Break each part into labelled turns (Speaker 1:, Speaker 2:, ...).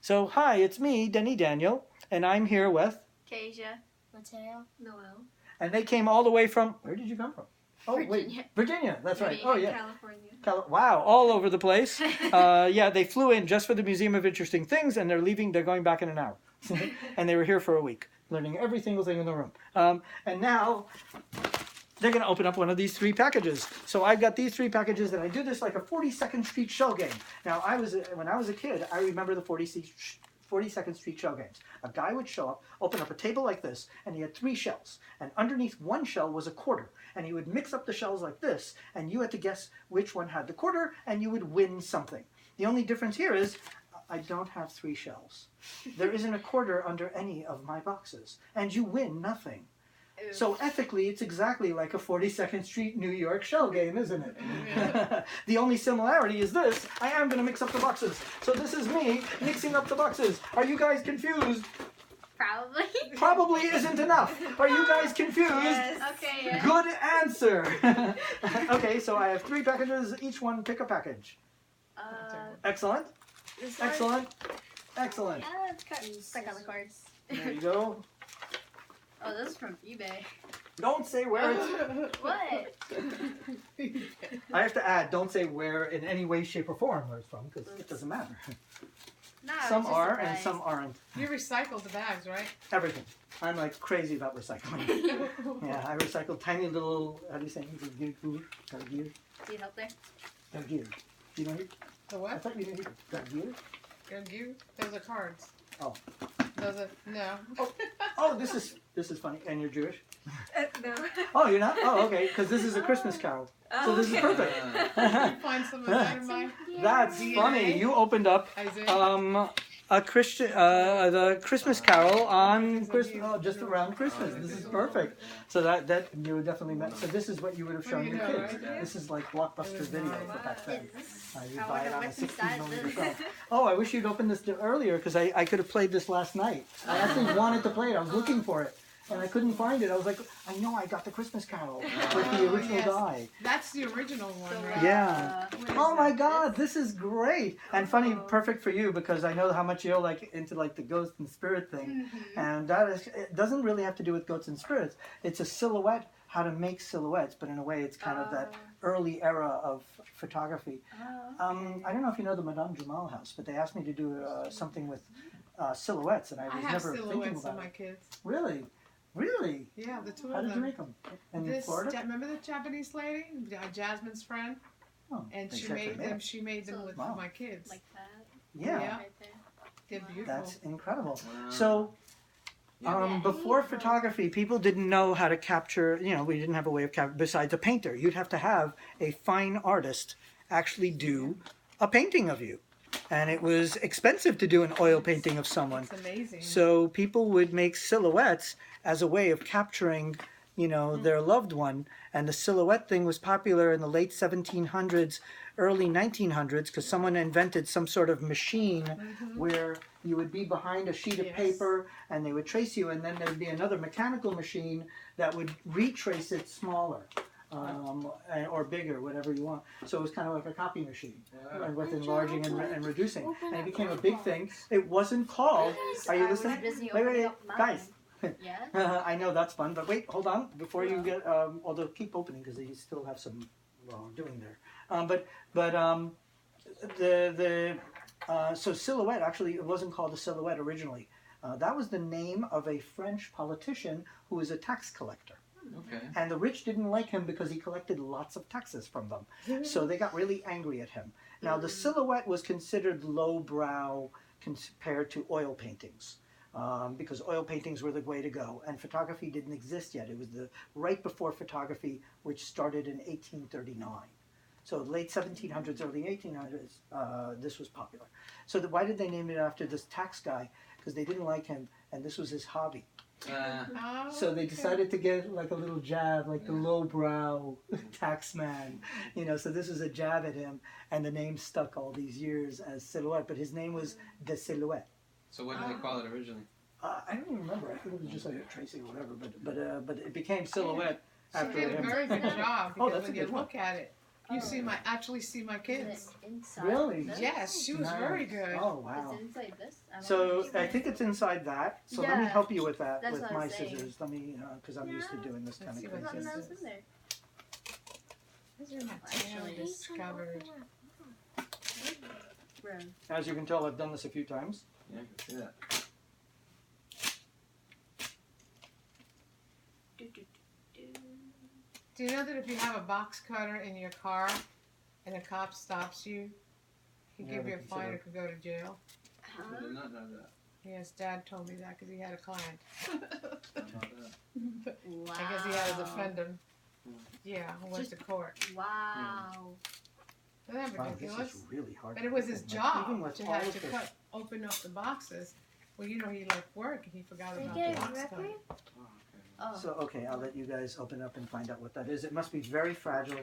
Speaker 1: So, hi, it's me, Denny Daniel, and I'm here with...
Speaker 2: Kasia. Mateo.
Speaker 3: Noel.
Speaker 1: And they came all the way from... Where did you come from? Oh,
Speaker 2: Virginia.
Speaker 1: wait, Virginia, that's right. Oh, yeah.
Speaker 3: California.
Speaker 1: Wow, all over the place. Yeah, they flew in just for the Museum of Interesting Things, and they're going back in an hour. And they were here for a week, learning every single thing in the room. And now... they're going to open up one of these 3 packages. So I've got these 3 packages, and I do this like a 42nd Street shell game. Now, when I was a kid, I remember the 42nd Street shell games. A guy would show up, open up a table like this, and he had 3 shells. And underneath one shell was a quarter. And he would mix up the shells like this, and you had to guess which one had the quarter, and you would win something. The only difference here is I don't have 3 shells. There isn't a quarter under any of my boxes, and you win nothing. So ethically, it's exactly like a 42nd Street New York shell game, isn't it? Yeah. The only similarity is this. I am going to mix up the boxes. So this is me mixing up the boxes. Are you guys confused?
Speaker 2: Probably.
Speaker 1: Probably isn't enough. Are you guys confused?
Speaker 2: Yes. Okay. Yes.
Speaker 1: Good answer. Okay, so I have 3 packages. Each one pick a package. Excellent. Excellent. Excellent.
Speaker 2: Click on the cards.
Speaker 1: There you go.
Speaker 2: Oh, this is from eBay.
Speaker 1: Don't say where it's...
Speaker 2: What?
Speaker 1: I have to add, don't say where in any way, shape, or form where it's from, because it doesn't matter.
Speaker 2: No,
Speaker 1: Some are and some aren't.
Speaker 4: You recycle the bags, right?
Speaker 1: Everything. I'm like crazy about recycling. Yeah, I recycle tiny little, how do you say, gear?
Speaker 2: Do you help there?
Speaker 1: Gear. Do you know it?
Speaker 4: The what?
Speaker 1: I thought you knew gear.
Speaker 4: Gear? Those are cards.
Speaker 1: Oh.
Speaker 4: Those are, no.
Speaker 1: Oh, this is funny. And you're Jewish?
Speaker 3: No.
Speaker 1: Oh, you're not? Oh, okay. Because this is a Christmas Carol. So this is perfect.
Speaker 4: Find some of that in my...
Speaker 1: That's funny. You opened up a Christian, the Christmas Carol on Christmas, just around Christmas. This is perfect. So that you would definitely met. So this is what you would have shown your kids. This is like Blockbuster video for back then. You buy it on a 16mm film. Oh, I wish you'd opened this earlier because I could have played this last night. I actually wanted to play it. I was looking for it. And I couldn't find it. I was like, I know I got the Christmas Carol with the original guy.
Speaker 4: That's the original one, right?
Speaker 1: Yeah. Oh my God, this is great. And funny, perfect for you because I know how much you're like into like the ghost and spirit thing. And that is, it doesn't really have to do with ghosts and spirits. It's a silhouette, how to make silhouettes, but in a way it's kind of that early era of photography. I don't know if you know the Madame Jamal house, but they asked me to do something with silhouettes, and I was never thinking about it. I have silhouettes
Speaker 4: of my kids.
Speaker 1: Really? Really?
Speaker 4: Yeah, the 2 of them.
Speaker 1: How did you make them? In Florida?
Speaker 4: Remember the Japanese lady, Jasmine's friend?
Speaker 1: Oh,
Speaker 4: and she made them. She made them with my kids.
Speaker 2: Like that.
Speaker 1: Yeah.
Speaker 2: Right there.
Speaker 4: They're beautiful.
Speaker 1: That's incredible. Wow. So, before photography, people didn't know how to capture. You know, we didn't have a way of capturing. Besides a painter, you'd have to have a fine artist actually do a painting of you. And it was expensive to do an oil painting of someone.
Speaker 4: It's amazing.
Speaker 1: So people would make silhouettes as a way of capturing, you know, their loved one. And the silhouette thing was popular in the late 1700s, early 1900s, because someone invented some sort of machine where you would be behind a sheet of paper and they would trace you, and then there would be another mechanical machine that would retrace it smaller. Or bigger, whatever you want. So it was kind of like a copy machine, with enlarging and reducing. And it became a big thing. It wasn't called... Are you listening? Wait, guys.
Speaker 2: Yeah.
Speaker 1: I know that's fun, but wait, hold on. Before you get... although keep opening because you still have some doing there. So silhouette, actually, it wasn't called a silhouette originally. That was the name of a French politician who was a tax collector.
Speaker 5: Okay.
Speaker 1: And the rich didn't like him because he collected lots of taxes from them. So they got really angry at him. Now, the silhouette was considered lowbrow compared to oil paintings. Because oil paintings were the way to go. And photography didn't exist yet. It was right before photography, which started in 1839. So late 1700s, early 1800s, this was popular. So why did they name it after this tax guy? Because they didn't like him, and this was his hobby. So they decided to get like a little jab, like the lowbrow tax man, you know. So this was a jab at him, and the name stuck all these years as Silhouette. But his name was the Silhouette.
Speaker 5: So what did they call it originally?
Speaker 1: I don't even remember. I think it was just like a Tracy or whatever. But it became Silhouette after
Speaker 4: She did a
Speaker 1: him.
Speaker 4: very good job because
Speaker 1: that's a
Speaker 4: when you
Speaker 1: good one.
Speaker 4: look at it, you actually see my kids.
Speaker 1: Really?
Speaker 4: Yes, she was very good.
Speaker 1: Oh wow.
Speaker 2: Is it inside this?
Speaker 1: So I think it's inside that. So let me
Speaker 2: Yeah,
Speaker 1: help you with that
Speaker 2: that's
Speaker 1: with
Speaker 2: what I
Speaker 1: my
Speaker 2: was saying.
Speaker 1: scissors. Let me, because I'm used to doing this kind
Speaker 4: Let's
Speaker 1: of
Speaker 4: see what
Speaker 1: thing.
Speaker 4: this
Speaker 2: Nothing
Speaker 4: is.
Speaker 2: else in there.
Speaker 4: These are Mateo discovered.
Speaker 2: Room.
Speaker 1: As you can tell, I've done this a few times.
Speaker 5: Yeah, I can see that.
Speaker 2: Do, do, do, do.
Speaker 4: Do you know that if you have a box cutter in your car and a cop stops you, he
Speaker 1: Yeah,
Speaker 4: give
Speaker 1: they
Speaker 4: you a
Speaker 1: consider
Speaker 4: fine or
Speaker 1: it.
Speaker 4: could go to jail?
Speaker 5: I did not know that.
Speaker 4: Yes, Dad told me that because he had a client.
Speaker 5: I didn't know that.
Speaker 2: Wow.
Speaker 4: I guess he had to defend him.
Speaker 5: Hmm.
Speaker 4: Yeah, who went to court.
Speaker 2: Wow.
Speaker 4: Isn't that
Speaker 1: Wow, this
Speaker 4: ridiculous?
Speaker 1: is really hard.
Speaker 4: But it was his
Speaker 1: Like,
Speaker 4: job
Speaker 1: even with
Speaker 4: to
Speaker 1: all
Speaker 4: have
Speaker 1: of
Speaker 4: to
Speaker 1: this-
Speaker 4: open up the boxes. Well, you know, he left work and he forgot
Speaker 2: Did
Speaker 4: about
Speaker 2: you get
Speaker 4: the
Speaker 2: a
Speaker 4: box cutter.
Speaker 2: record?
Speaker 5: Oh, okay.
Speaker 2: Oh.
Speaker 1: So, okay, I'll let you guys open up and find out what that is. It must be very fragile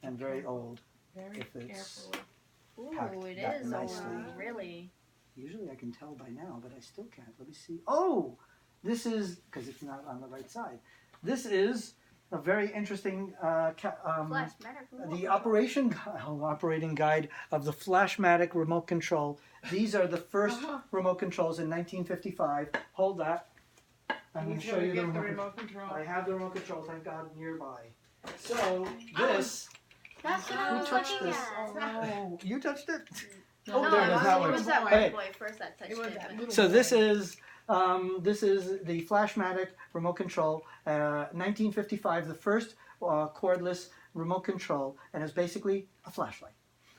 Speaker 1: and very old.
Speaker 4: Very
Speaker 1: If it's-
Speaker 4: carefully.
Speaker 1: packed
Speaker 2: Ooh, it
Speaker 1: that
Speaker 2: is
Speaker 1: nicely.
Speaker 2: old. Really?
Speaker 1: Usually I can tell by now, but I still can't. Let me see. Oh, this is, because it's not on the right side. This is a very interesting
Speaker 2: Flashmatiic.
Speaker 1: the operating guide of the Flashmatic remote control. These are the first remote controls in 1955. Hold that. I'm going
Speaker 4: He's
Speaker 1: to show
Speaker 4: gonna
Speaker 1: you the
Speaker 4: get the
Speaker 1: remote control.
Speaker 4: remote control.
Speaker 1: I have the remote control, thank God, nearby. So this,
Speaker 2: That's what I
Speaker 1: who
Speaker 2: was
Speaker 1: touched
Speaker 2: looking
Speaker 1: this?
Speaker 2: at.
Speaker 1: Oh, you touched it?
Speaker 2: No,
Speaker 1: Oh, there it is, that
Speaker 2: it
Speaker 1: one.
Speaker 2: was that
Speaker 1: Okay.
Speaker 2: white boy first that touched
Speaker 4: It was
Speaker 2: it.
Speaker 4: that
Speaker 2: but-
Speaker 4: little
Speaker 1: So
Speaker 4: boy.
Speaker 1: this is the Flashmatic remote control, 1955, the first cordless remote control, and it's basically a flashlight.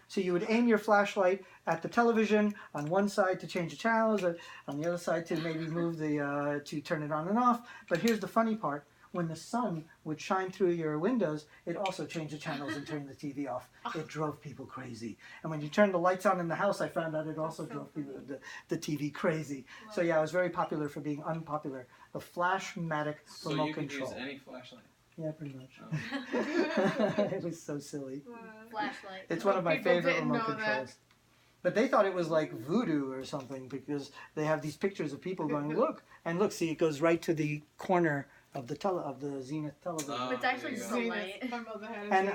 Speaker 1: So you would aim your flashlight at the television on one side to change the channels, on the other side to maybe move the to turn it on and off. But here's the funny part: when the sun would shine through your windows, it also changed the channels and turned the TV off. It drove people crazy. And when you turned the lights on in the house, I found out it also drove people, the TV crazy. So yeah, it was very popular for being unpopular. The Flashmatic
Speaker 5: So
Speaker 1: remote
Speaker 5: you can
Speaker 1: control.
Speaker 5: use any flashlight.
Speaker 1: Yeah, pretty much.
Speaker 5: Oh.
Speaker 1: It was so silly.
Speaker 2: Flashlight.
Speaker 1: It's one of my
Speaker 4: People
Speaker 1: favorite
Speaker 4: didn't
Speaker 1: remote
Speaker 4: know that.
Speaker 1: controls. But they thought it was like voodoo or something because they have these pictures of people going, look, and look, see, it goes right to the corner of the Zenith television.
Speaker 5: Oh,
Speaker 2: It's actually
Speaker 5: there you
Speaker 2: just
Speaker 5: go.
Speaker 2: a
Speaker 4: Zenith.
Speaker 2: light.
Speaker 4: My mother had a
Speaker 1: And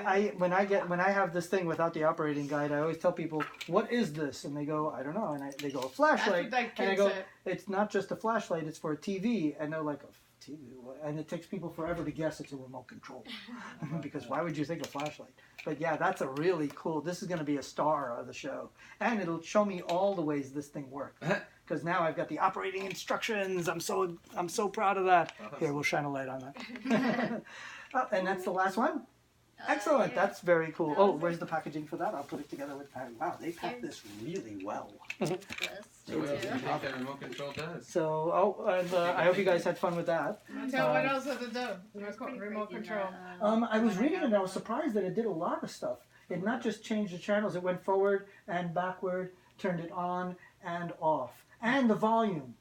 Speaker 4: Zenith.
Speaker 1: when I have this thing without the operating guide, I always tell people, "What is this?" And they go, "I don't know." And they go, "A flashlight."
Speaker 4: That's what that
Speaker 1: And I
Speaker 4: kid
Speaker 1: go,
Speaker 4: said.
Speaker 1: "It's not just a flashlight; it's for a TV." And they're like, "A TV?" And it takes people forever to guess it's a remote control because why would you think a flashlight? But yeah, that's a really cool. This is going to be a star of the show, and it'll show me all the ways this thing works. Because now I've got the operating instructions. I'm so proud of that. Here, we'll shine a light on that. And that's the last one. Excellent.
Speaker 2: Yeah.
Speaker 1: That's very cool. Oh, where's the packaging for that? I'll put it together with that. Wow, they packed this really well.
Speaker 2: This
Speaker 5: So what else do you
Speaker 2: too.
Speaker 5: think the remote control does?
Speaker 1: So, and I hope you guys had fun with that.
Speaker 4: Tell what else does it do?
Speaker 2: It's pretty
Speaker 4: Remote
Speaker 2: crazy
Speaker 4: control.
Speaker 2: that,
Speaker 1: I was reading it and I was surprised that it did a lot of stuff. It not just changed the channels, it went forward and backward, turned it on and off. And the volume.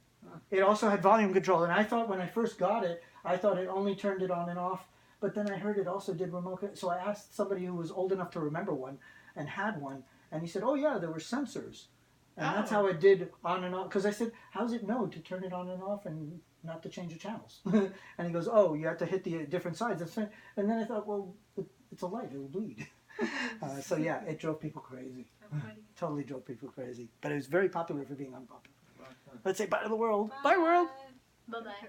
Speaker 1: It also had volume control. And I thought when I first got it, I thought it only turned it on and off. But then I heard it also did remote. So I asked somebody who was old enough to remember one and had one. And he said, oh yeah, there were sensors. And that's how it did on and off. Because I said, how's it know to turn it on and off and not to change the channels? And he goes, oh, you have to hit the different sides. That's fine. And then I thought, well, it's a light. It'll bleed. So yeah, it drove people crazy. Totally drove people crazy. But it was very popular for being unpopular. Let's say bye to the world. Bye, world.
Speaker 2: Bye bye.